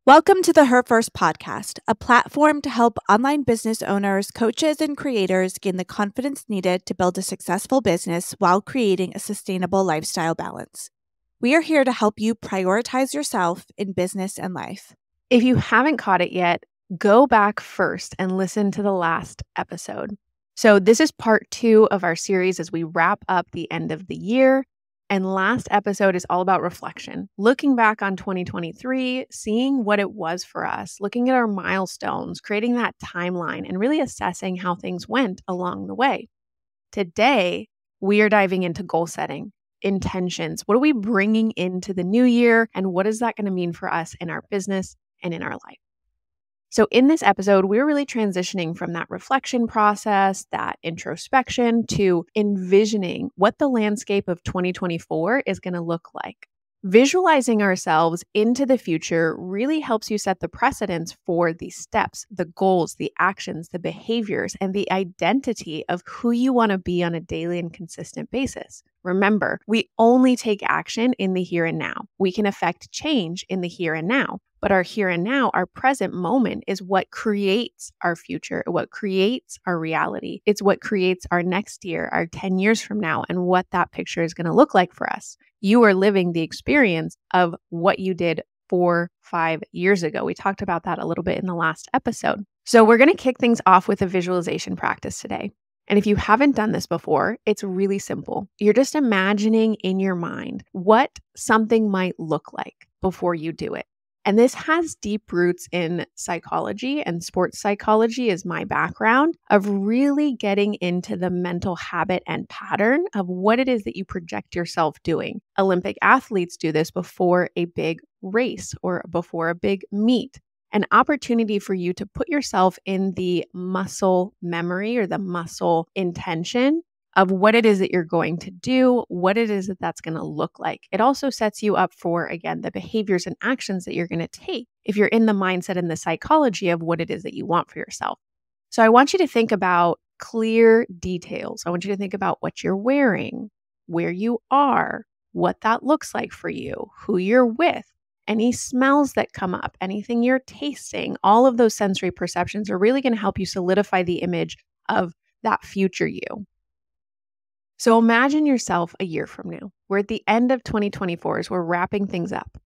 Welcome to the Her First podcast, a platform to help online business owners, coaches, and creators gain the confidence needed to build a successful business while creating a sustainable lifestyle balance. We are here to help you prioritize yourself in business and life. If you haven't caught it yet, go back first and listen to the last episode. So this is part 2 of our series as we wrap up the end of the year. And last episode is all about reflection, looking back on 2023, seeing what it was for us, looking at our milestones, creating that timeline, and really assessing how things went along the way. Today, we are diving into goal setting, intentions. What are we bringing into the new year? And what is that going to mean for us in our business and in our life? So in this episode, we're really transitioning from that reflection process, that introspection, to envisioning what the landscape of 2024 is going to look like. Visualizing ourselves into the future really helps you set the precedents for the steps, the goals, the actions, the behaviors, and the identity of who you want to be on a daily and consistent basis. Remember, we only take action in the here and now. We can affect change in the here and now. But our here and now, our present moment, is what creates our future, what creates our reality. It's what creates our next year, our 10 years from now, and what that picture is going to look like for us. You are living the experience of what you did 4-5 years ago. We talked about that a little bit in the last episode. So we're going to kick things off with a visualization practice today. And if you haven't done this before, it's really simple. You're just imagining in your mind what something might look like before you do it. And this has deep roots in psychology, and sports psychology is my background, of really getting into the mental habit and pattern of what it is that you project yourself doing. Olympic athletes do this before a big race or before a big meet. An opportunity for you to put yourself in the muscle memory or the muscle intention of what it is that you're going to do, what it is that that's going to look like. It also sets you up for, again, the behaviors and actions that you're going to take if you're in the mindset and the psychology of what it is that you want for yourself. So I want you to think about clear details. I want you to think about what you're wearing, where you are, what that looks like for you, who you're with, any smells that come up, anything you're tasting. All of those sensory perceptions are really going to help you solidify the image of that future you. So imagine yourself a year from now. We're at the end of 2024 as we're wrapping things up.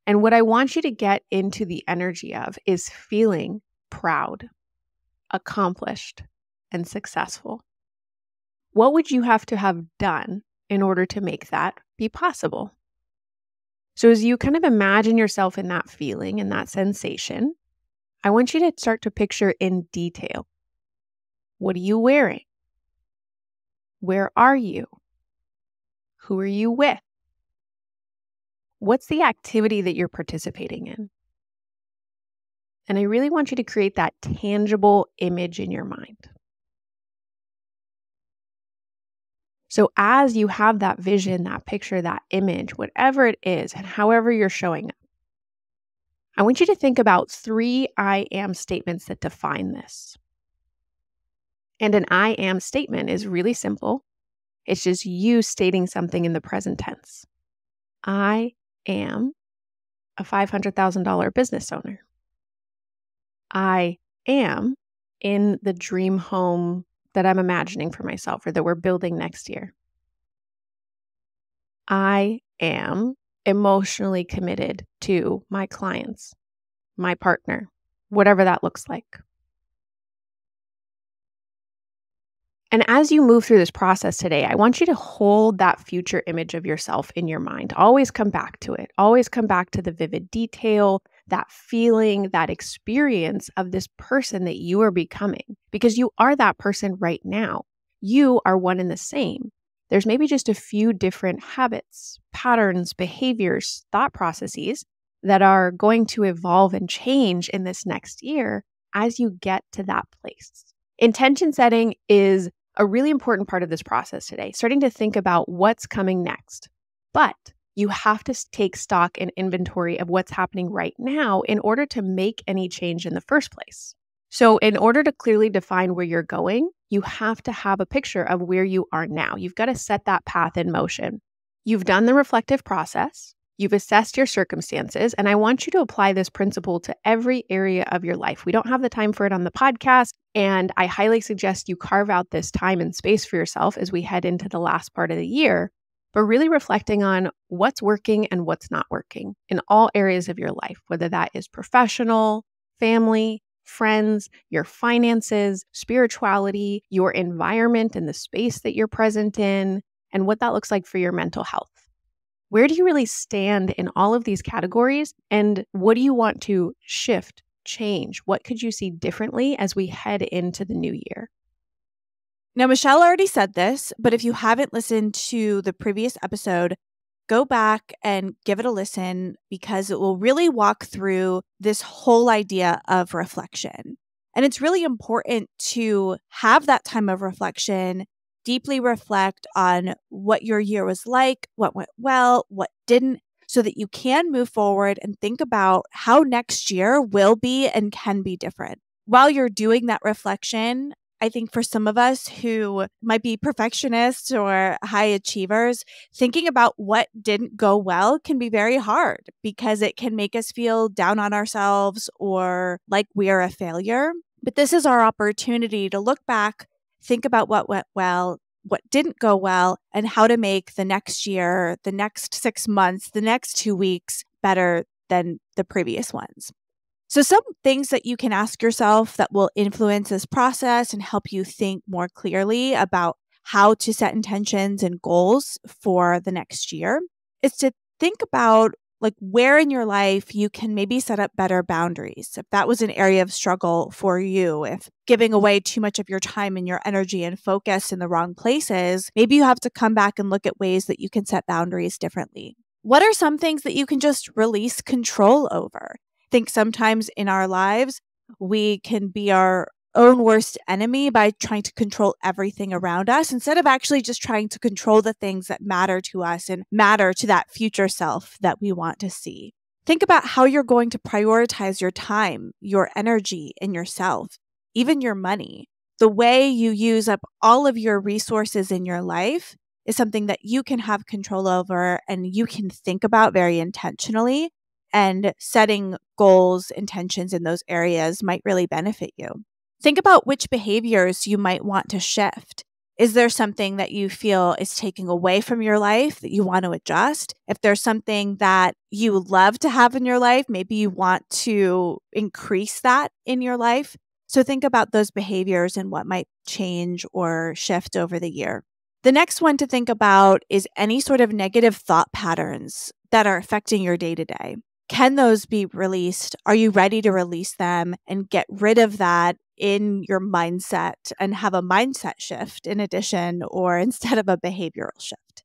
And what I want you to get into the energy of is feeling proud, accomplished, and successful. What would you have to have done in order to make that be possible? So as you kind of imagine yourself in that feeling and that sensation, I want you to start to picture in detail. What are you wearing? Where are you? Who are you with? What's the activity that you're participating in? And I really want you to create that tangible image in your mind. So as you have that vision, that picture, that image, whatever it is, and however you're showing up, I want you to think about 3 I am statements that define this. And an I am statement is really simple. It's just you stating something in the present tense. I am a $500,000 business owner. I am in the dream home that I'm imagining for myself or that we're building next year. I am emotionally committed to my clients, my partner, whatever that looks like. And as you move through this process today, I want you to hold that future image of yourself in your mind. Always come back to it. Always come back to the vivid detail, that feeling, that experience of this person that you are becoming, because you are that person right now. You are one and the same. There's maybe just a few different habits, patterns, behaviors, thought processes that are going to evolve and change in this next year as you get to that place. Intention setting is a really important part of this process today, starting to think about what's coming next. But you have to take stock and inventory of what's happening right now in order to make any change in the first place. So in order to clearly define where you're going, you have to have a picture of where you are now. You've got to set that path in motion. You've done the reflective process. You've assessed your circumstances, and I want you to apply this principle to every area of your life. We don't have the time for it on the podcast, and I highly suggest you carve out this time and space for yourself as we head into the last part of the year, but really reflecting on what's working and what's not working in all areas of your life, whether that is professional, family, friends, your finances, spirituality, your environment and the space that you're present in, and what that looks like for your mental health. Where do you really stand in all of these categories? And what do you want to shift, change? What could you see differently as we head into the new year? Now, Michelle already said this, but if you haven't listened to the previous episode, go back and give it a listen because it will really walk through this whole idea of reflection. And it's really important to have that time of reflection, deeply reflect on what your year was like, what went well, what didn't, so that you can move forward and think about how next year will be and can be different. While you're doing that reflection, I think for some of us who might be perfectionists or high achievers, thinking about what didn't go well can be very hard because it can make us feel down on ourselves or like we're a failure. But this is our opportunity to look back, think about what went well, what didn't go well, and how to make the next year, the next 6 months, the next 2 weeks better than the previous ones. So some things that you can ask yourself that will influence this process and help you think more clearly about how to set intentions and goals for the next year is to think about like where in your life you can maybe set up better boundaries. If that was an area of struggle for you, if giving away too much of your time and your energy and focus in the wrong places, maybe you have to come back and look at ways that you can set boundaries differently. What are some things that you can just release control over? I think sometimes in our lives, we can be our own worst enemy by trying to control everything around us instead of actually just trying to control the things that matter to us and matter to that future self that we want to see. Think about how you're going to prioritize your time, your energy, and yourself, even your money. The way you use up all of your resources in your life is something that you can have control over and you can think about very intentionally. And setting goals, intentions in those areas might really benefit you. Think about which behaviors you might want to shift. Is there something that you feel is taking away from your life that you want to adjust? If there's something that you love to have in your life, maybe you want to increase that in your life. So think about those behaviors and what might change or shift over the year. The next one to think about is any sort of negative thought patterns that are affecting your day-to-day. Can those be released? Are you ready to release them and get rid of that in your mindset and have a mindset shift in addition or instead of a behavioral shift?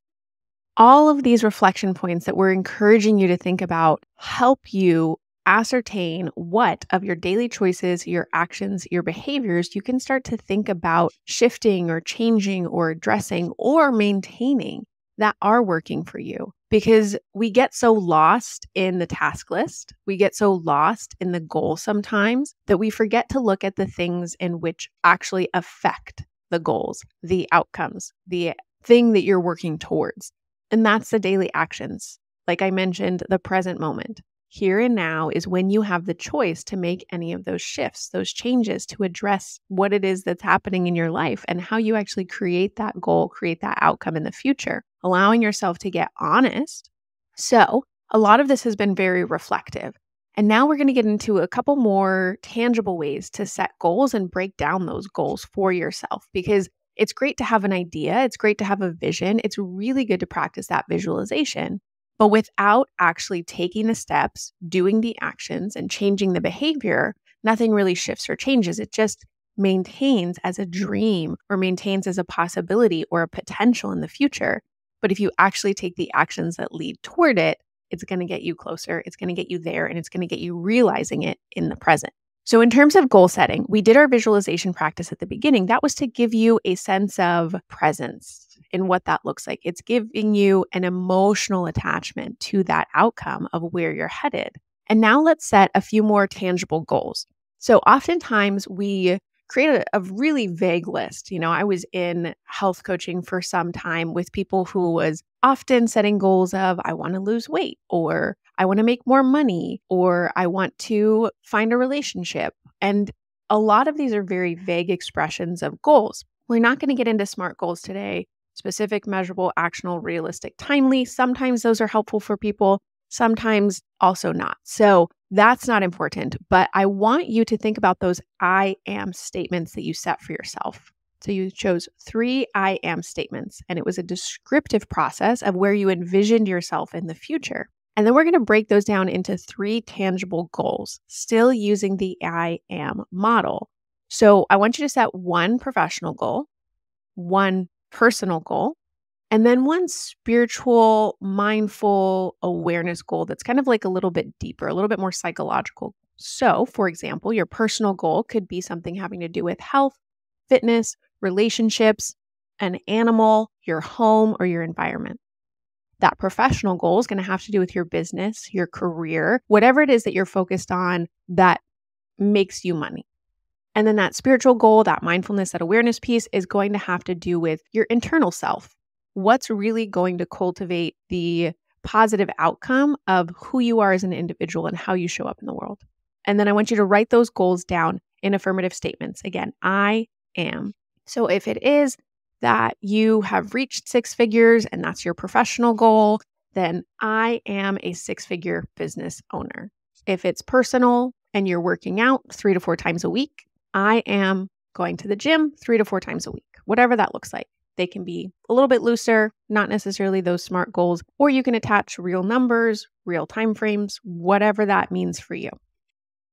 All of these reflection points that we're encouraging you to think about help you ascertain what of your daily choices, your actions, your behaviors you can start to think about shifting or changing or addressing or maintaining that are working for you. Because we get so lost in the task list, we get so lost in the goal sometimes that we forget to look at the things in which actually affect the goals, the outcomes, the thing that you're working towards. And that's the daily actions. Like I mentioned, the present moment. Here and now is when you have the choice to make any of those shifts, those changes to address what it is that's happening in your life and how you actually create that goal, create that outcome in the future, allowing yourself to get honest. So a lot of this has been very reflective. And now we're going to get into a couple more tangible ways to set goals and break down those goals for yourself, because it's great to have an idea. It's great to have a vision. It's really good to practice that visualization. But without actually taking the steps, doing the actions, and changing the behavior, nothing really shifts or changes. It just maintains as a dream or maintains as a possibility or a potential in the future. But if you actually take the actions that lead toward it, it's going to get you closer, it's going to get you there, and it's going to get you realizing it in the present. So in terms of goal setting, we did our visualization practice at the beginning. That was to give you a sense of presence in what that looks like. It's giving you an emotional attachment to that outcome of where you're headed. And now let's set a few more tangible goals. So oftentimes we create a really vague list. I was in health coaching for some time with people who was often setting goals of, I want to lose weight, or I want to make more money, or I want to find a relationship. And a lot of these are very vague expressions of goals. We're not going to get into SMART goals today. Specific, measurable, actionable, realistic, timely. Sometimes those are helpful for people, sometimes also not. So that's not important, but I want you to think about those I am statements that you set for yourself. So you chose 3 I am statements, and it was a descriptive process of where you envisioned yourself in the future. And then we're going to break those down into 3 tangible goals, still using the I am model. So I want you to set 1 professional goal, 1 personal goal, and then 1 spiritual, mindful awareness goal that's kind of like a little bit deeper, a little bit more psychological. So, for example, your personal goal could be something having to do with health, fitness, relationships, an animal, your home, or your environment. That professional goal is going to have to do with your business, your career, whatever it is that you're focused on that makes you money. And then that spiritual goal, that mindfulness, that awareness piece is going to have to do with your internal self. What's really going to cultivate the positive outcome of who you are as an individual and how you show up in the world. And then I want you to write those goals down in affirmative statements. Again, I am. So if it is that you have reached 6 figures and that's your professional goal, then I am a 6-figure business owner. If it's personal and you're working out 3 to 4 times a week, I am going to the gym 3 to 4 times a week, whatever that looks like. They can be a little bit looser, not necessarily those SMART goals, or you can attach real numbers, real timeframes, whatever that means for you.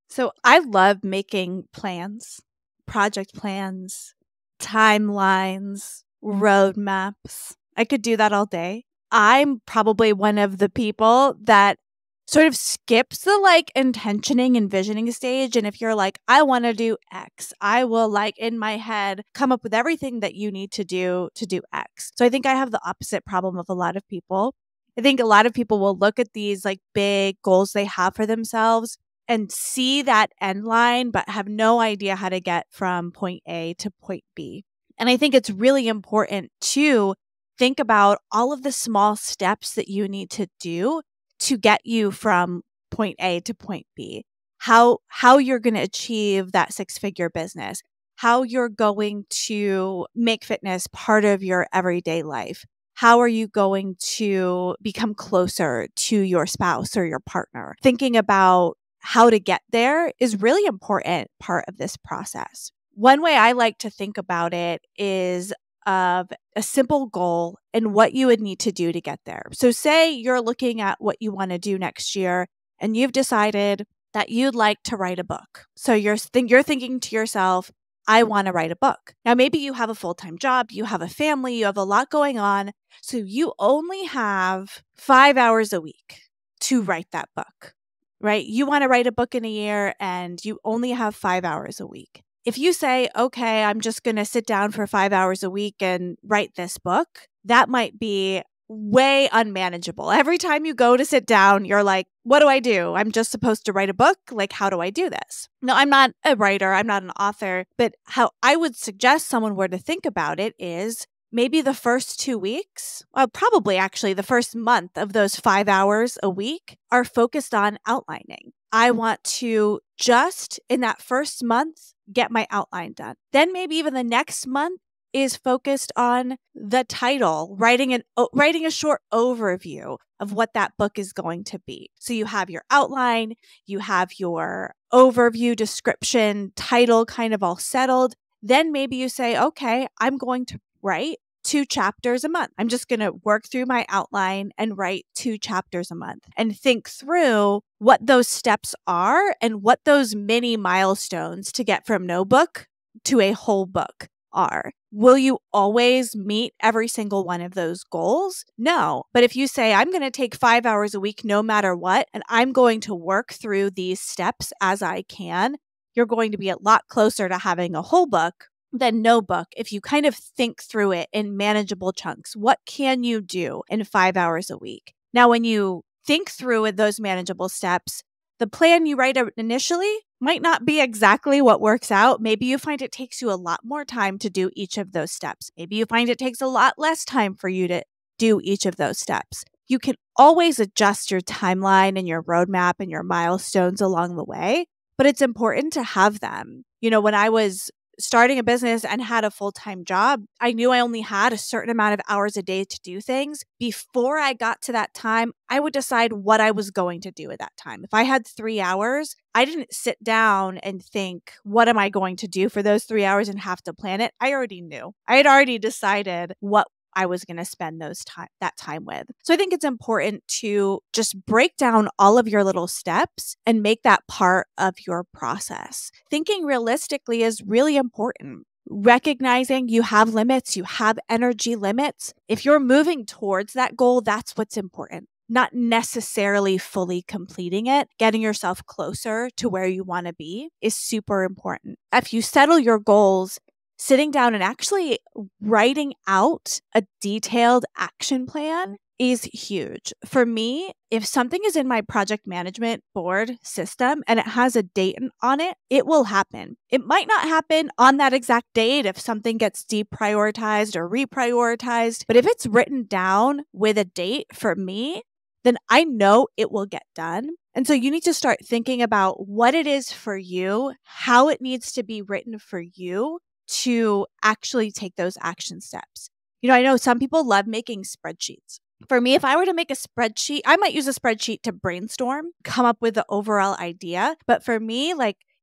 So I love making plans, project plans, timelines, roadmaps. I could do that all day. I'm probably one of the people that sort of skips the intentioning and visioning stage. And if you're like, I want to do X, I will in my head come up with everything that you need to do X. So I think I have the opposite problem of a lot of people. I think a lot of people will look at these big goals they have for themselves and see that end line, but have no idea how to get from point A to point B. And I think it's really important to think about all of the small steps that you need to do to get you from point A to point B, how you're going to achieve that 6-figure business, how you're going to make fitness part of your everyday life. How are you going to become closer to your spouse or your partner? Thinking about how to get there is really important part of this process. One way I like to think about it is of a simple goal and what you would need to do to get there. So say you're looking at what you want to do next year and you've decided that you'd like to write a book. So you're thinking to yourself, I want to write a book. Now, maybe you have a full-time job, you have a family, you have a lot going on. So you only have 5 hours a week to write that book, right? You want to write a book in a year and you only have 5 hours a week. If you say, okay, I'm just going to sit down for 5 hours a week and write this book, that might be way unmanageable. Every time you go to sit down, you're like, what do I do? I'm just supposed to write a book? How do I do this? No, I'm not a writer. I'm not an author. But how I would suggest someone were to think about it is maybe the first 2 weeks, well, probably actually the first month of those 5 hours a week are focused on outlining. I want to just in that first month get my outline done. Then maybe even the next month is focused on the title, writing a short overview of what that book is going to be. So you have your outline, you have your overview, description, title kind of all settled. Then maybe you say, okay, I'm going to write 2 chapters a month. I'm just going to work through my outline and write 2 chapters a month and think through what those steps are and what those mini milestones to get from no book to a whole book are. Will you always meet every single one of those goals? No. But if you say, I'm going to take 5 hours a week no matter what, and I'm going to work through these steps as I can, you're going to be a lot closer to having a whole book than no book if you kind of think through it in manageable chunks. What can you do in 5 hours a week? Now, when you think through those manageable steps, The plan you write out initially might not be exactly what works out. Maybe you find it takes you a lot more time to do each of those steps. Maybe you find it takes a lot less time for you to do each of those steps. You can always adjust your timeline and your roadmap and your milestones along the way, but it's important to have them. When I was starting a business and had a full-time job, I knew I only had a certain amount of hours a day to do things. Before I got to that time, I would decide what I was going to do at that time. If I had 3 hours, I didn't sit down and think, what am I going to do for those 3 hours and have to plan it? I already knew. I had already decided what I was going to spend that time with. So I think it's important to just break down all of your little steps and make that part of your process. Thinking realistically is really important. Recognizing you have limits, you have energy limits. If you're moving towards that goal, that's what's important. Not necessarily fully completing it, getting yourself closer to where you want to be is super important. If you settle your goals, sitting down and actually writing out a detailed action plan is huge. For me, if something is in my project management board system and it has a date on it, it will happen. It might not happen on that exact date if something gets deprioritized or reprioritized, but if it's written down with a date for me, then I know it will get done. And so you need to start thinking about what it is for you, how it needs to be written for you to actually take those action steps. I know some people love making spreadsheets. For me, if I were to make a spreadsheet, I might use a spreadsheet to brainstorm, come up with the overall idea. But for me,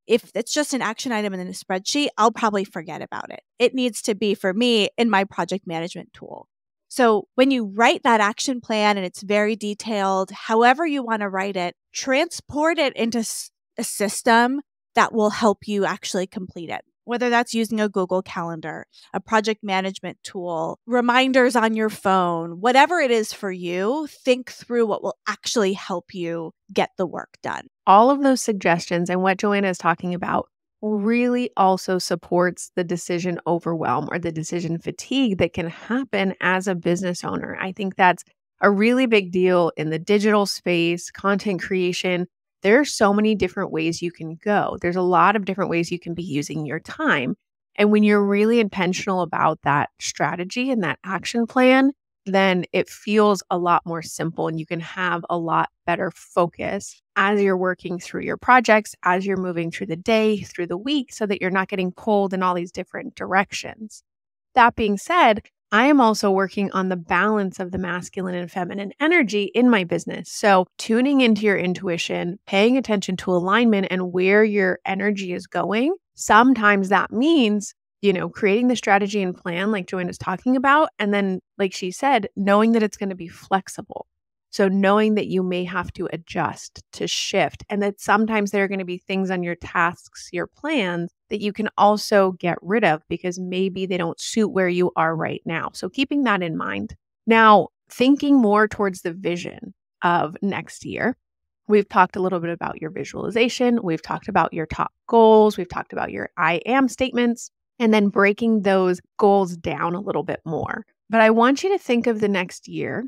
if it's just an action item in a spreadsheet, I'll probably forget about it. It needs to be, for me, in my project management tool. So when you write that action plan and it's very detailed, however you want to write it, transport it into a system that will help you actually complete it. Whether that's using a Google Calendar, a project management tool, reminders on your phone, whatever it is for you, think through what will actually help you get the work done. All of those suggestions and what Joanna is talking about really also supports the decision overwhelm or the decision fatigue that can happen as a business owner. I think that's a really big deal in the digital space, content creation. There are so many different ways you can go. There's a lot of different ways you can be using your time. And when you're really intentional about that strategy and that action plan, then it feels a lot more simple and you can have a lot better focus as you're working through your projects, as you're moving through the day, through the week, so that you're not getting pulled in all these different directions. That being said, I am also working on the balance of the masculine and feminine energy in my business. So tuning into your intuition, paying attention to alignment and where your energy is going. Sometimes that means, creating the strategy and plan like Joanna's talking about. And then, like she said, knowing that it's going to be flexible. So knowing that you may have to adjust, to shift, and that sometimes there are going to be things on your tasks, your plans that you can also get rid of because maybe they don't suit where you are right now. So keeping that in mind. Now, thinking more towards the vision of next year, we've talked a little bit about your visualization. We've talked about your top goals. We've talked about your I am statements, and then breaking those goals down a little bit more. But I want you to think of the next year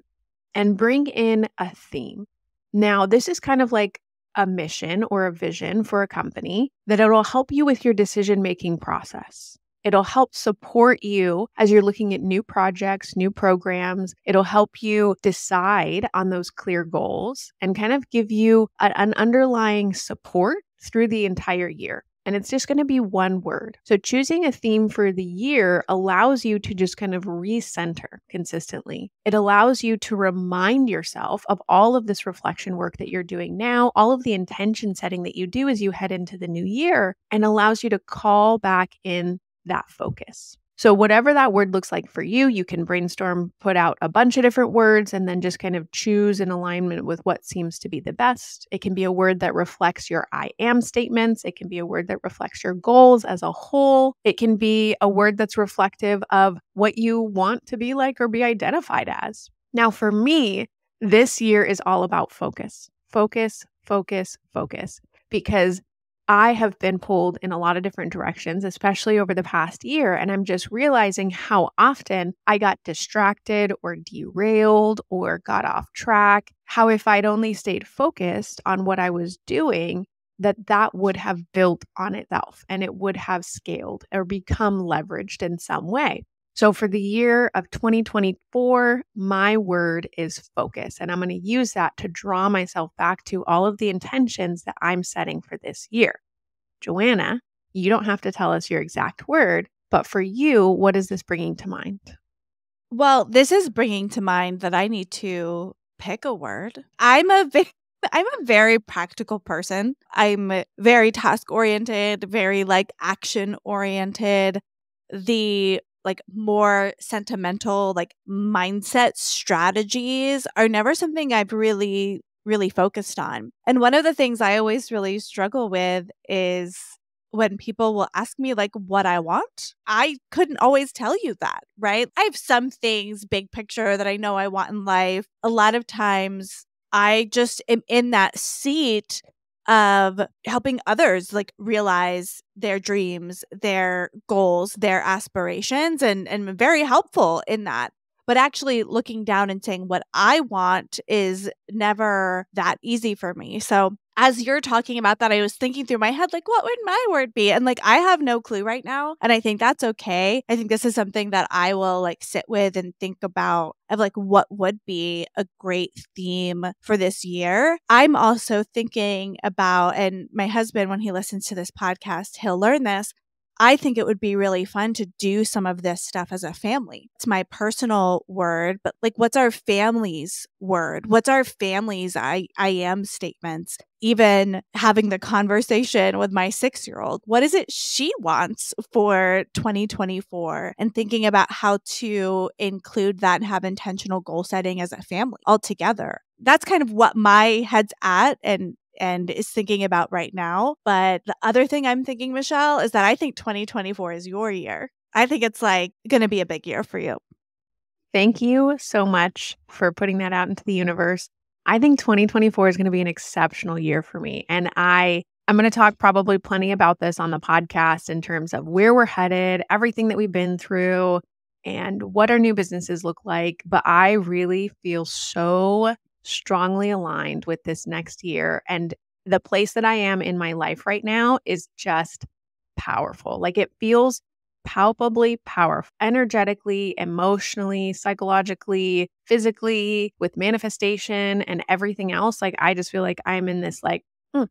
and bring in a theme. Now, this is kind of like a mission or a vision for a company that it'll help you with your decision-making process. It'll help support you as you're looking at new projects, new programs. It'll help you decide on those clear goals and kind of give you an underlying support through the entire year. And it's just going to be one word. So choosing a theme for the year allows you to just kind of recenter consistently. It allows you to remind yourself of all of this reflection work that you're doing now, all of the intention setting that you do as you head into the new year, and allows you to call back in that focus. So whatever that word looks like for you, you can brainstorm, put out a bunch of different words, and then just kind of choose in alignment with what seems to be the best. It can be a word that reflects your I am statements. It can be a word that reflects your goals as a whole. It can be a word that's reflective of what you want to be like or be identified as. Now, for me, this year is all about focus. Focus, focus, focus. Because I have been pulled in a lot of different directions, especially over the past year. And I'm just realizing how often I got distracted or derailed or got off track, how if I'd only stayed focused on what I was doing, that would have built on itself and it would have scaled or become leveraged in some way. So for the year of 2024, my word is focus. And I'm going to use that to draw myself back to all of the intentions that I'm setting for this year. Joanna, you don't have to tell us your exact word, but for you, what is this bringing to mind? Well, this is bringing to mind that I need to pick a word. I'm a very practical person. I'm very task oriented, very action oriented. The more sentimental mindset strategies are never something I've really focused on. And one of the things I always really struggle with is when people will ask me what I want. I couldn't always tell you that, right? I have some things big picture that I know I want in life. A lot of times I just am in that seat of helping others realize their dreams, their goals, their aspirations, and very helpful in that. But actually looking down and saying what I want is never that easy for me. So as you're talking about that, I was thinking through my head, what would my word be? And I have no clue right now. And I think that's okay. I think this is something that I will sit with and think about of what would be a great theme for this year. I'm also thinking about, and my husband, when he listens to this podcast, he'll learn this. I think it would be really fun to do some of this stuff as a family. It's my personal word, but what's our family's word? What's our family's I am statements? Even having the conversation with my 6-year-old, what is it she wants for 2024? And thinking about how to include that and have intentional goal setting as a family all together. That's kind of what my head's at and is thinking about right now. But the other thing I'm thinking, Michelle, is that I think 2024 is your year. I think it's going to be a big year for you. Thank you so much for putting that out into the universe. I think 2024 is going to be an exceptional year for me. And I'm going to talk probably plenty about this on the podcast in terms of where we're headed, everything that we've been through, and what our new businesses look like. But I really feel so strongly aligned with this next year. And the place that I am in my life right now is just powerful. It feels palpably powerful, energetically, emotionally, psychologically, physically, with manifestation and everything else. I just feel like I'm in this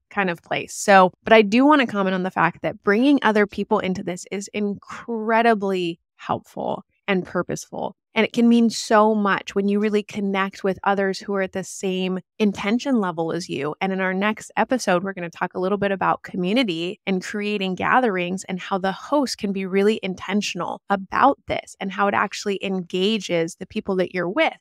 kind of place. So, but I do want to comment on the fact that bringing other people into this is incredibly helpful and purposeful. And it can mean so much when you really connect with others who are at the same intention level as you. And in our next episode, we're going to talk a little bit about community and creating gatherings and how the host can be really intentional about this and how it actually engages the people that you're with.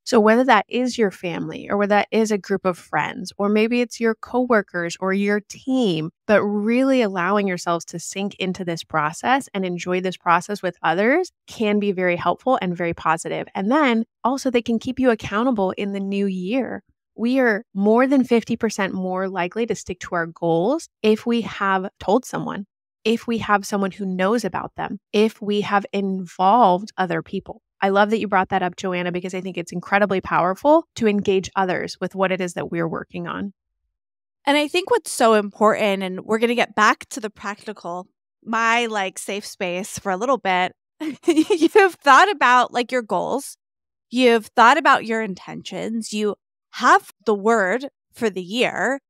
So whether that is your family or whether that is a group of friends, or maybe it's your coworkers or your team, but really allowing yourselves to sink into this process and enjoy this process with others can be very helpful and very positive. And then also they can keep you accountable in the new year. We are more than 50% more likely to stick to our goals if we have told someone, if we have someone who knows about them, if we have involved other people. I love that you brought that up, Joanna, because I think it's incredibly powerful to engage others with what it is that we're working on. And I think what's so important, and we're going to get back to the practical, my safe space for a little bit. You've thought about your goals. You've thought about your intentions. You have the word for the year,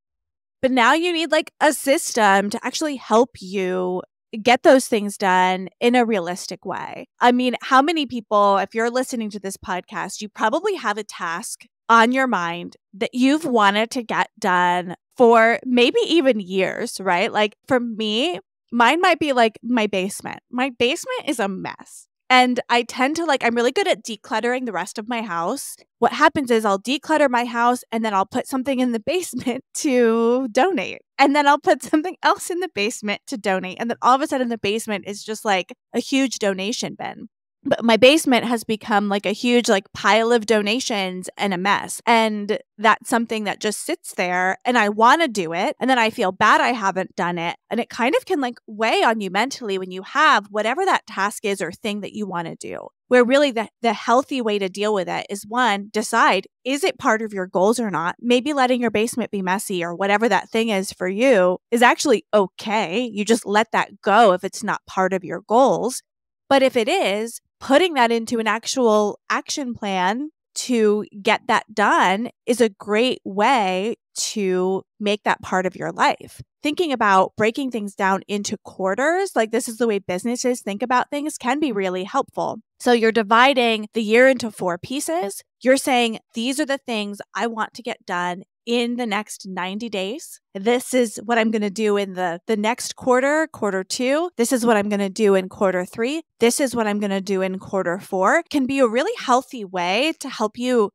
but now you need a system to actually help you get those things done in a realistic way. I mean, how many people, if you're listening to this podcast, you probably have a task on your mind that you've wanted to get done for maybe even years, right? For me, mine might be my basement. My basement is a mess. And I tend to I'm really good at decluttering the rest of my house. What happens is I'll declutter my house and then I'll put something in the basement to donate. And then I'll put something else in the basement to donate. And then all of a sudden the basement is just a huge donation bin. But my basement has become like a huge like pile of donations and a mess. And that's something that just sits there and I want to do it. And then I feel bad I haven't done it. And it kind of can like weigh on you mentally when you have whatever that task is or thing that you want to do. Where really the healthy way to deal with it is one, decide, is it part of your goals or not? Maybe letting your basement be messy or whatever that thing is for you is actually okay. You just let that go if it's not part of your goals. But if it is, putting that into an actual action plan to get that done is a great way to make that part of your life. Thinking about breaking things down into quarters, like this is the way businesses think about things, can be really helpful. So you're dividing the year into 4 pieces. You're saying, these are the things I want to get done in the next 90 days. This is what I'm going to do in the next quarter 2. This is what I'm going to do in quarter 3. This is what I'm going to do in quarter 4. Can be a really healthy way to help you,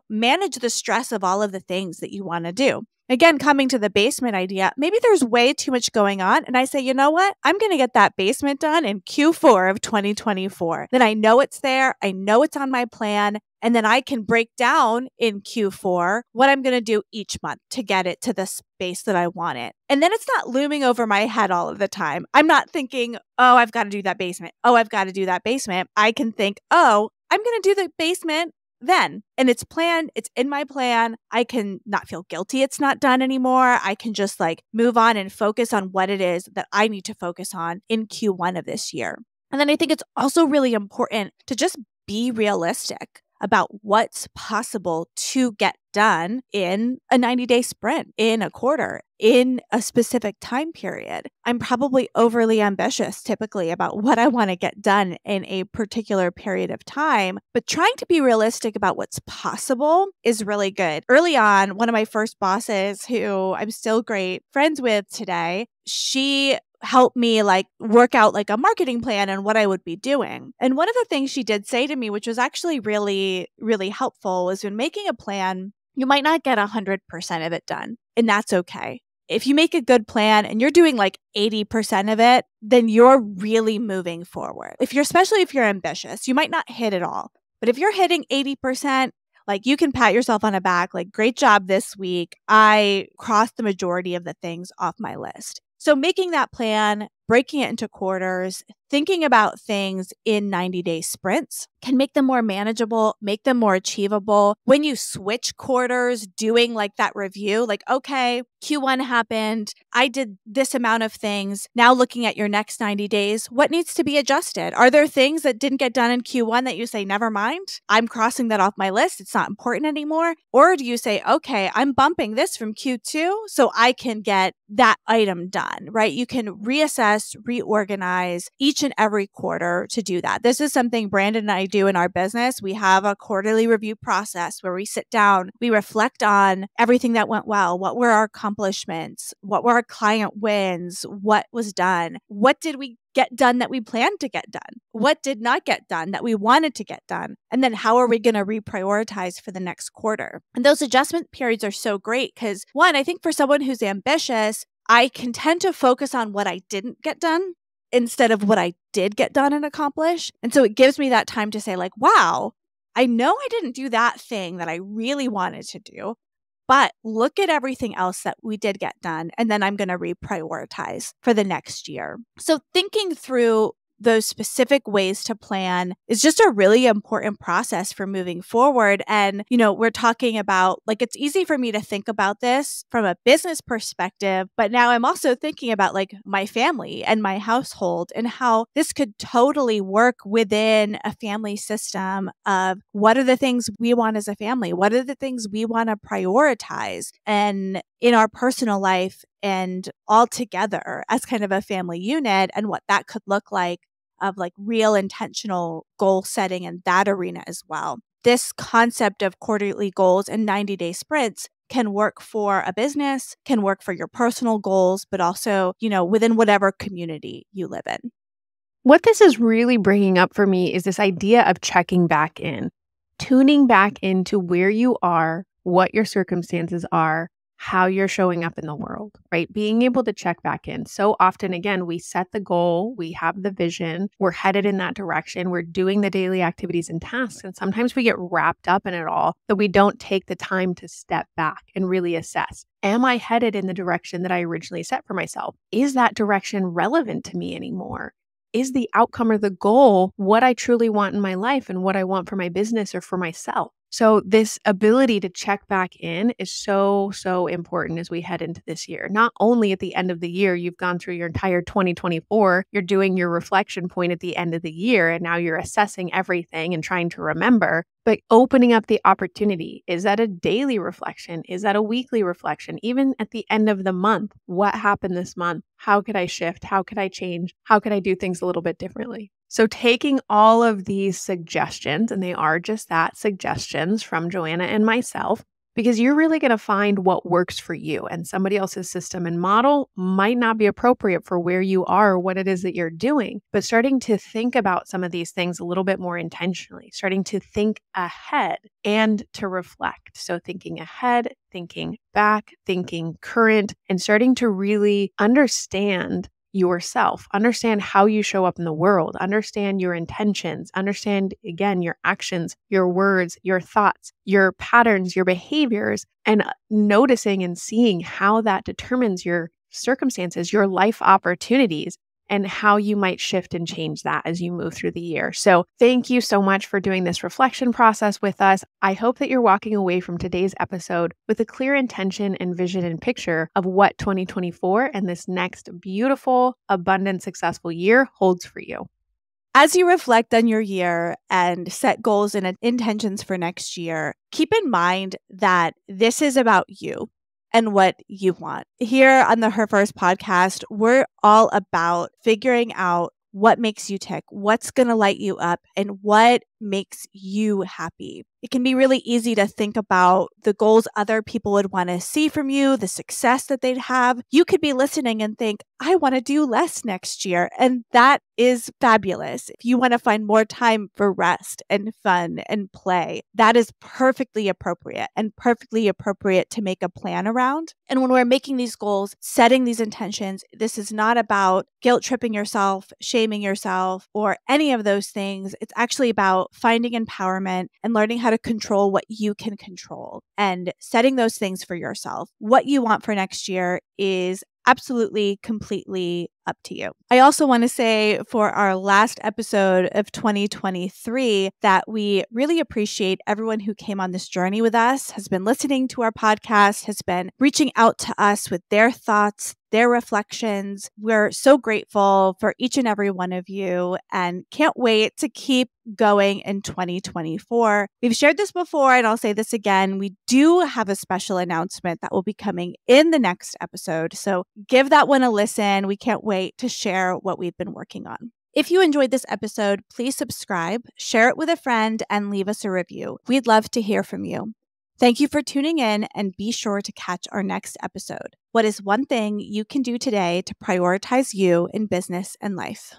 manage the stress of all of the things that you want to do. Again, coming to the basement idea, maybe there's way too much going on. And I say, you know what? I'm going to get that basement done in Q4 of 2024. Then I know it's there. I know it's on my plan. And then I can break down in Q4 what I'm going to do each month to get it to the space that I want it. And then it's not looming over my head all of the time. I'm not thinking, oh, I've got to do that basement. Oh, I've got to do that basement. I can think, oh, I'm going to do the basement then. And it's planned. It's in my plan. I can not feel guilty it's not done anymore. I can just like move on and focus on what it is that I need to focus on in Q1 of this year. And then I think it's also really important to just be realistic about what's possible to get done in a 90-day sprint, in a quarter, in a specific time period. I'm probably overly ambitious typically about what I want to get done in a particular period of time, but trying to be realistic about what's possible is really good. Early on, one of my first bosses, who I'm still great friends with today, she help me like work out like a marketing plan and what I would be doing. And one of the things she did say to me, which was actually really, really helpful, was when making a plan, you might not get 100% of it done, and that's okay. If you make a good plan and you're doing like 80% of it, then you're really moving forward. Especially if you're ambitious, you might not hit it all, but if you're hitting 80%, like you can pat yourself on the back, like great job this week. I crossed the majority of the things off my list. So making that plan, breaking it into quarters, thinking about things in 90-day sprints can make them more manageable, make them more achievable. When you switch quarters, doing like that review, like, okay, Q1 happened. I did this amount of things. Now looking at your next 90 days, what needs to be adjusted? Are there things that didn't get done in Q1 that you say, never mind, I'm crossing that off my list, it's not important anymore? Or do you say, okay, I'm bumping this from Q2 so I can get that item done, right? You can reassess, reorganize each and every quarter to do that. This is something Brandon and I do in our business. We have a quarterly review process where we sit down, we reflect on everything that went well. What were our accomplishments? What were our client wins? What was done? What did we get done that we planned to get done? What did not get done that we wanted to get done? And then how are we going to reprioritize for the next quarter? And those adjustment periods are so great because, one, I think for someone who's ambitious, I can tend to focus on what I didn't get done instead of what I did get done and accomplish. And so it gives me that time to say like, wow, I know I didn't do that thing that I really wanted to do, but look at everything else that we did get done. And then I'm going to reprioritize for the next year. So thinking through those specific ways to plan is just a really important process for moving forward. And, we're talking about, like, it's easy for me to think about this from a business perspective, but now I'm also thinking about like my family and my household and how this could totally work within a family system of what are the things we want as a family? What are the things we want to prioritize? And in our personal life and all together as kind of a family unit, and what that could look like of like real intentional goal setting in that arena as well. This concept of quarterly goals and 90-day sprints can work for a business, can work for your personal goals, but also, within whatever community you live in. What this is really bringing up for me is this idea of checking back in, tuning back into where you are, what your circumstances are, how you're showing up in the world, right? Being able to check back in. So often, again, we set the goal, we have the vision, we're headed in that direction, we're doing the daily activities and tasks. And sometimes we get wrapped up in it all that we don't take the time to step back and really assess. Am I headed in the direction that I originally set for myself? Is that direction relevant to me anymore? Is the outcome or the goal what I truly want in my life and what I want for my business or for myself? So this ability to check back in is so, so important as we head into this year. Not only at the end of the year, you've gone through your entire 2024, you're doing your reflection point at the end of the year, and now you're assessing everything and trying to remember, but opening up the opportunity. Is that a daily reflection? Is that a weekly reflection? Even at the end of the month, what happened this month? How could I shift? How could I change? How could I do things a little bit differently? So taking all of these suggestions, and they are just that, suggestions from Joanna and myself, because you're really going to find what works for you, and somebody else's system and model might not be appropriate for where you are or what it is that you're doing. But starting to think about some of these things a little bit more intentionally, starting to think ahead and to reflect. So thinking ahead, thinking back, thinking current, and starting to really understand yourself, understand how you show up in the world, understand your intentions, understand, again, your actions, your words, your thoughts, your patterns, your behaviors, and noticing and seeing how that determines your circumstances, your life opportunities, and how you might shift and change that as you move through the year. So thank you so much for doing this reflection process with us. I hope that you're walking away from today's episode with a clear intention and vision and picture of what 2024 and this next beautiful, abundant, successful year holds for you. As you reflect on your year and set goals and intentions for next year, keep in mind that this is about you and what you want. Here on the Her First podcast, we're all about figuring out what makes you tick, what's going to light you up, and what makes you happy. It can be really easy to think about the goals other people would want to see from you, the success that they'd have. You could be listening and think, I want to do less next year. And that is fabulous. If you want to find more time for rest and fun and play, that is perfectly appropriate and perfectly appropriate to make a plan around. And when we're making these goals, setting these intentions, this is not about guilt tripping yourself, shaming yourself, or any of those things. It's actually about finding empowerment and learning how to control what you can control and setting those things for yourself. What you want for next year is absolutely, completely up to you. I also want to say for our last episode of 2023 that we really appreciate everyone who came on this journey with us, has been listening to our podcast, has been reaching out to us with their thoughts, their reflections. We're so grateful for each and every one of you and can't wait to keep going in 2024. We've shared this before and I'll say this again. We do have a special announcement that will be coming in the next episode. So give that one a listen. We can't wait to share what we've been working on. If you enjoyed this episode, please subscribe, share it with a friend, and leave us a review. We'd love to hear from you. Thank you for tuning in and be sure to catch our next episode. What is one thing you can do today to prioritize you in business and life?